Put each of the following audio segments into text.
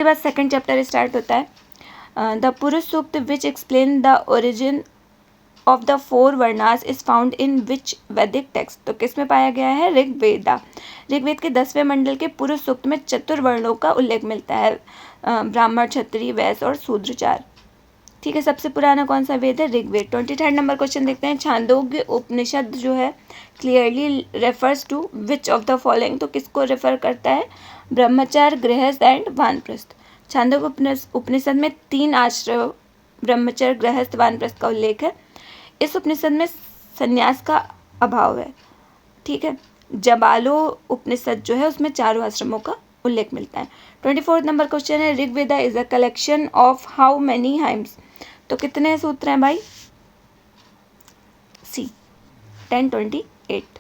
के बाद second chapter start होता है। The Purusha Sukta which explain the origin of the 4 वर्णास is found in which Vedic text. तो किस में पाया गया है? ऋग्वेदा। ऋग्वेद के 10वें मंडल के पुरुष सूक्त में चतुर्वर्णों का उल्लेख मिलता है, ब्राह्मण, क्षत्रिय, वैश्य और शूद्र 4। ठीक है, सबसे पुराना कौन सा वेद है? ऋग्वेद। 23rd नंबर क्वेश्चन देखते हैं। छांदोग्य उपनिषद जो है clearly refers to which of the following. तो किसको रेफर करता है? ब्रह्मचार्य, गृहस्थ एंड वानप्रस्थ। छांदोग्य उपनिषद में 3 आश्रम ब्रह्मचर्य, गृहस्थ, वानप्रस्थ का उल्लेख है। इस उपनिषद में संन्यास का अभाव है। ठीक है, जबालो उपनिषद जो है उसमें 4 आश्रमों का उल्लेख मिलता है। 24th नंबर क्वेश्चन है। Rigveda is a collection of how many hymns. तो कितने सूत्र हैं भाई? सी 1028।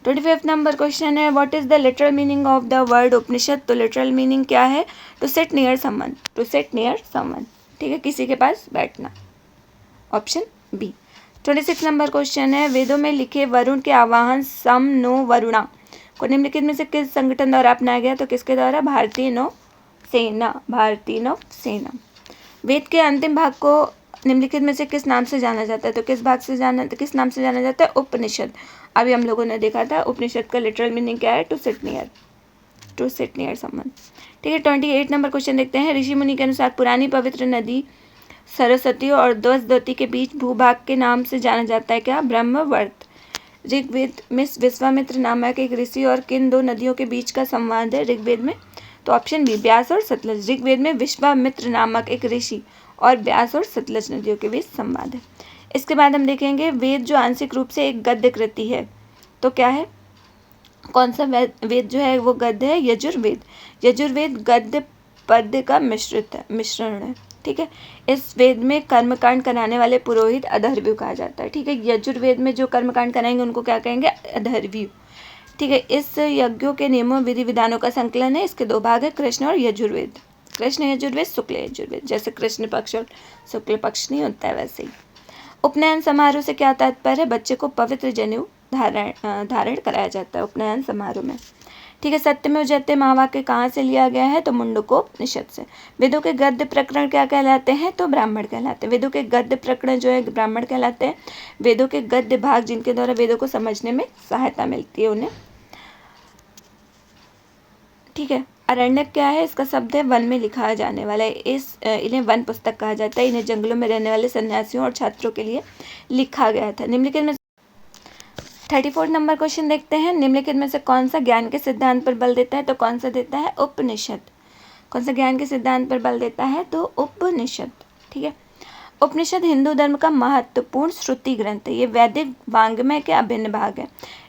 25th नंबर क्वेश्चन है। What is the literal meaning of the word Upanishad. तो लिटरल मीनिंग क्या है? To sit near someone, to sit near someone. ठीक है, किसी के पास बैठना। Option B. 26 नंबर क्वेश्चन है। वेदों में लिखे वरुण के आवाहन सम नो वरुणा को निम्नलिखित में से किस संगठन द्वारा अपनाया गया? तो किसके द्वारा? भारतीय नौसेना, भारतीय नौसेना। वेद के अंतिम भाग को निम्नलिखित में से किस नाम से जाना जाता है? तो किस नाम से जाना जाता है? उपनिषद। अभी हम लोगों ने देखा था उपनिषद का लिटरल मीनिंग क्या है? To sit near someone. ठीक है, 28 नंबर क्वेश्चन देखते हैं। ऋषि मुनि के अनुसार पुरानी पवित्र नदी सरस्वती और द्वसद्वती के बीच भूभाग के नाम से जाना जाता है क्या? ब्रह्मवर्त। ऋग्वेद में विश्वामित्र नामक एक ऋषि और किन 2 नदियों के बीच का संवाद है ऋग्वेद में? तो ऑप्शन बी, ब्यास और सतलज। ऋग्वेद में विश्वामित्र नामक एक ऋषि और ब्यास और सतलज नदियों के बीच संवाद है। इसके बाद हम देखेंगे वेद जो आंशिक रूप से एक गद्य कृति है, तो क्या है? कौन सा वेद जो है वो गद्य है? यजुर्वेद। यजुर्वेद गद्य पद्य का मिश्रण है। ठीक है, इस वेद में कर्मकांड कराने वाले पुरोहित अधर्व्यू कहा जाता है। ठीक है, यजुर्वेद में जो कर्मकांड कराएंगे उनको क्या कहेंगे? अधर्व्यू। ठीक है, इस यज्ञों के नियमों विधि विधानों का संकलन है। इसके 2 भाग है, कृष्ण और यजुर्वेद। कृष्ण यजुर्वेद, शुक्ल यजुर्वेद। जैसे कृष्ण पक्ष और शुक्ल पक्ष नहीं होता है वैसे ही। उपनयन समारोह से क्या तात्पर्य है? बच्चे को पवित्र जनेऊ धारण कराया जाता है उपनयन समारोह में। ठीक है, सत्यमेव जयते महावाक्य कहाँ से लिया गया है? तो मुंडकोपनिषद से। वेदों के गद्य प्रकरण क्या कहलाते हैं? तो ब्राह्मण कहलाते हैं। वेदों के गद्य प्रकरण जो है ब्राह्मण कहलाते हैं। वेदों के गद्य भाग जिनके द्वारा वेदों को समझने में सहायता मिलती है उन्हें। ठीक है, अरण्यक क्या है? इसका शब्द है वन में लिखा जाने वाला है। इन्हें वन पुस्तक कहा जाता है। इन्हें जंगलों में रहने वाले सन्यासियों और छात्रों के लिए लिखा गया था। निम्नलिखित में 34 नंबर क्वेश्चन देखते हैं। निम्नलिखित में से कौन सा ज्ञान के सिद्धांत पर बल देता है? तो कौन सा देता है? उपनिषद। कौन सा ज्ञान के सिद्धांत पर बल देता है? तो उपनिषद। ठीक है, उपनिषद हिंदू धर्म का महत्वपूर्ण श्रुति ग्रंथ है। ये वैदिक वांग्मय के अभिन्न भाग है।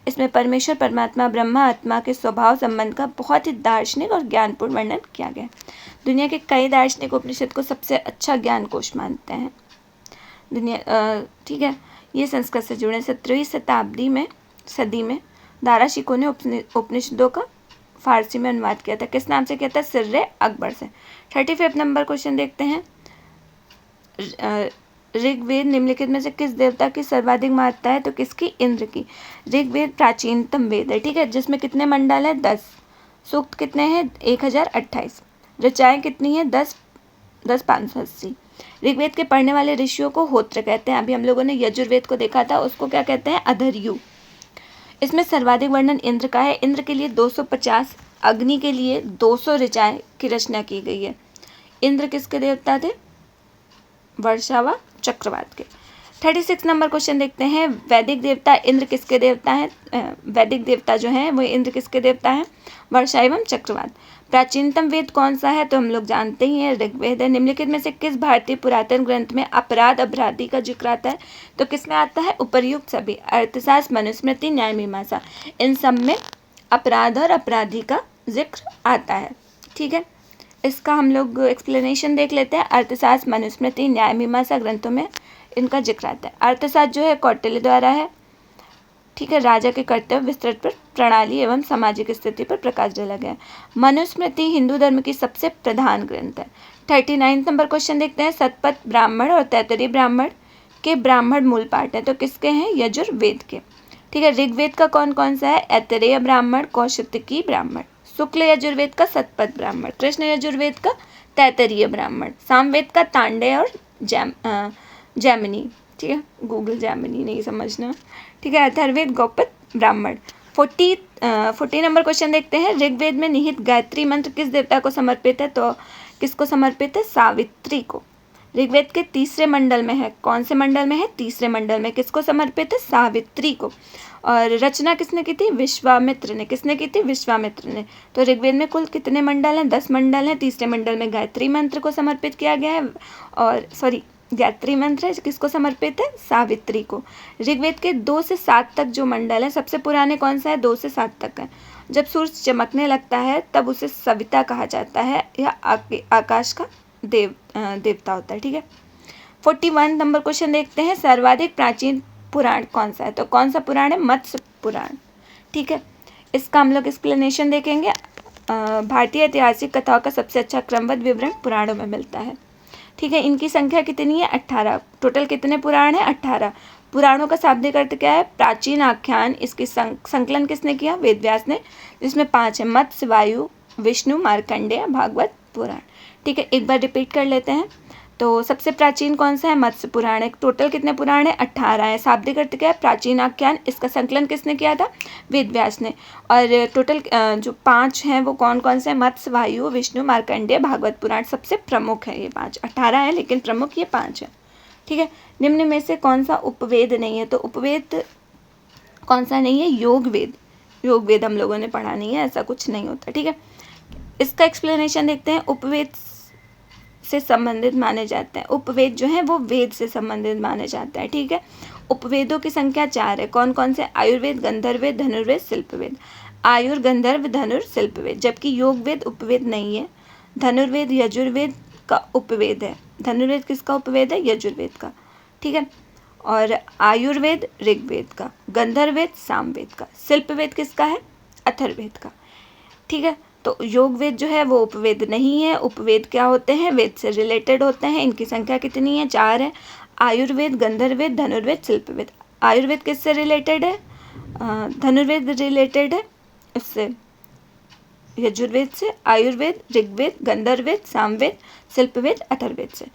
इसमें परमेश्वर, परमात्मा, ब्रह्मा, आत्मा के स्वभाव संबंध का बहुत ही दार्शनिक और ज्ञानपूर्ण वर्णन किया गया है। दुनिया के कई दार्शनिक उपनिषद को सबसे अच्छा ज्ञान कोश मानते हैं ठीक है, ये संस्कृत से जुड़े। 17वीं सदी में दारा शिकोह ने उपनिषदों का फारसी में अनुवाद किया था। किस नाम से किया था? सिर्रे अकबर से। 35 नंबर क्वेश्चन देखते हैं। ऋग्वेद निम्नलिखित में से किस देवता की सर्वाधिक महत्ता है? तो किसकी? इंद्र की। ऋग्वेद प्राचीनतम वेद है। ठीक है, जिसमें कितने मंडल है? 10। सूक्त कितने हैं? 1028। ऋचाएँ कितनी है? 10,580। ऋग्वेद के पढ़ने वाले ऋषियों को होत्र कहते हैं। अभी हम लोगों ने यजुर्वेद को देखा था, उसको क्या कहते हैं? अधर्यु। इसमें सर्वाधिक वर्णन इंद्र का है। इंद्र के लिए 250, अग्नि के लिए 200 ऋचाएँ की रचना की गई है। इंद्र किसके देवता थे? वर्षा व चक्रवात के। 36 नंबर क्वेश्चन देखते हैं। वैदिक देवता इंद्र किसके देवता हैं? वैदिक देवता जो हैं वो इंद्र किसके देवता हैं? वर्षा एवं चक्रवात। प्राचीनतम वेद कौन सा है? तो हम लोग जानते ही हैं, ऋग्वेद है। निम्नलिखित में से किस भारतीय पुरातन ग्रंथ में अपराध अपराधी का जिक्र आता है? तो किसमें आता है? उपर्युक्त सभी, अर्थशास्त्र, मनुस्मृति, न्याय मीमांसा, इन सब में अपराध और अपराधी का जिक्र आता है। ठीक है, इसका हम लोग एक्सप्लेनेशन देख लेते हैं। अर्थशास्त्र, मनुस्मृति, न्याय मीमांसा ग्रंथों में इनका जिक्र आता है। अर्थशास्त्र जो है कौटिल्य द्वारा है। ठीक है, राजा के कर्तव्य, विस्तृत पर प्रणाली एवं सामाजिक स्थिति पर प्रकाश डाला गया है। मनुस्मृति हिंदू धर्म की सबसे प्रधान ग्रंथ है। 39 नंबर क्वेश्चन देखते हैं। शतपथ ब्राह्मण और तैत्तरीय ब्राह्मण के ब्राह्मण मूल पाठ है, तो किसके हैं? यजुर्वेद के। ठीक है, ऋग्वेद का कौन कौन सा है? ऐतरेय ब्राह्मण, कौशितकी ब्राह्मण, शुक्ल यजुर्वेद का शतपथ ब्राह्मण, कृष्ण यजुर्वेद का तैत्तरीय ब्राह्मण, सामवेद का तांडेय और जैमिनी, ठीक है, गूगल जैमिनी नहीं समझना, ठीक है, अथर्ववेद गौपद ब्राह्मण। 40 नंबर क्वेश्चन देखते हैं। ऋग्वेद में निहित गायत्री मंत्र किस देवता को समर्पित है? तो किसको समर्पित है? सावित्री को। ऋग्वेद के तीसरे मंडल में है, कौन से मंडल में है? तीसरे मंडल में। किसको समर्पित है? सावित्री को। और रचना किसने की थी? विश्वामित्र ने। किसने की थी? विश्वामित्र ने। तो ऋग्वेद में कुल कितने मंडल हैं? 10 मंडल हैं। तीसरे मंडल में गायत्री मंत्र को समर्पित किया गया है, और गायत्री मंत्र है किसको समर्पित है? सावित्री को। ऋग्वेद के 2 से 7 तक जो मंडल है, सबसे पुराने कौन सा है? 2 से 7 तक है। जब सूरज चमकने लगता है तब उसे सविता कहा जाता है, यह आकाश का देवता होता है, ठीक है। 41 नंबर क्वेश्चन देखते हैं। सर्वाधिक प्राचीन पुराण कौन सा है? तो कौन सा पुराण है? मत्स्य पुराण, ठीक है। इसका हम लोग एक्सप्लेनेशन देखेंगे। भारतीय ऐतिहासिक कथाओं का सबसे अच्छा क्रमबद्ध विवरण पुराणों में मिलता है, ठीक है। इनकी संख्या कितनी है? 18। टोटल कितने पुराण है? 18। पुराणों का शाब्दिक अर्थ क्या है? प्राचीन आख्यान। इसकी संकलन किसने किया? वेदव्यास ने, जिसमें 5 है: मत्स्य, वायु, विष्णु, मार्कंडेय, भागवत पुराण, ठीक है। एक बार रिपीट कर लेते हैं। तो सबसे प्राचीन कौन सा है? मत्स्य पुराण है। टोटल कितने पुराण है? 18 है। शाब्दिक अर्थ क्या है? प्राचीन आख्यान। इसका संकलन किसने किया था? वेदव्यास ने। और टोटल जो 5 हैं वो कौन कौन से हैं? मत्स्य, वायु, विष्णु, मार्कंडेय, भागवत पुराण सबसे प्रमुख है। ये 5, 18 है लेकिन प्रमुख ये 5 है, ठीक है। निम्न में से कौन सा उपवेद नहीं है? तो उपवेद कौन सा नहीं है? योग वेद। योग वेद हम लोगों ने पढ़ा नहीं है, ऐसा कुछ नहीं होता, ठीक है। इसका एक्सप्लेनेशन देखते हैं। उपवेद से संबंधित माने जाते हैं। उपवेद जो है वो वेद से संबंधित माने जाते हैं, ठीक है। उपवेदों की संख्या 4 है। कौन कौन से? आयुर्वेद, गंधर्ववेद, धनुर्वेद, शिल्पवेद। आयुर, गंधर्व, धनुर, शिल्पवेद। जबकि योगवेद उपवेद नहीं है। धनुर्वेद यजुर्वेद का उपवेद है। धनुर्वेद किसका उपवेद है? यजुर्वेद का, ठीक है। और आयुर्वेद ऋग्वेद का, गंधर्ववेद सामवेद का, शिल्पवेद किसका है? अथर्ववेद का, ठीक है। तो योगवेद जो है वो उपवेद नहीं है। उपवेद क्या होते हैं? वेद से रिलेटेड होते हैं। इनकी संख्या कितनी है? 4 है। आयुर्वेद, गंधर्ववेद, धनुर्वेद, शिल्पवेद। आयुर्वेद किससे रिलेटेड है? धनुर्वेद रिलेटेड है उससे, यजुर्वेद से। आयुर्वेद ऋग्वेद, गंधर्ववेद सामवेद, शिल्पवेद अथर्ववेद से।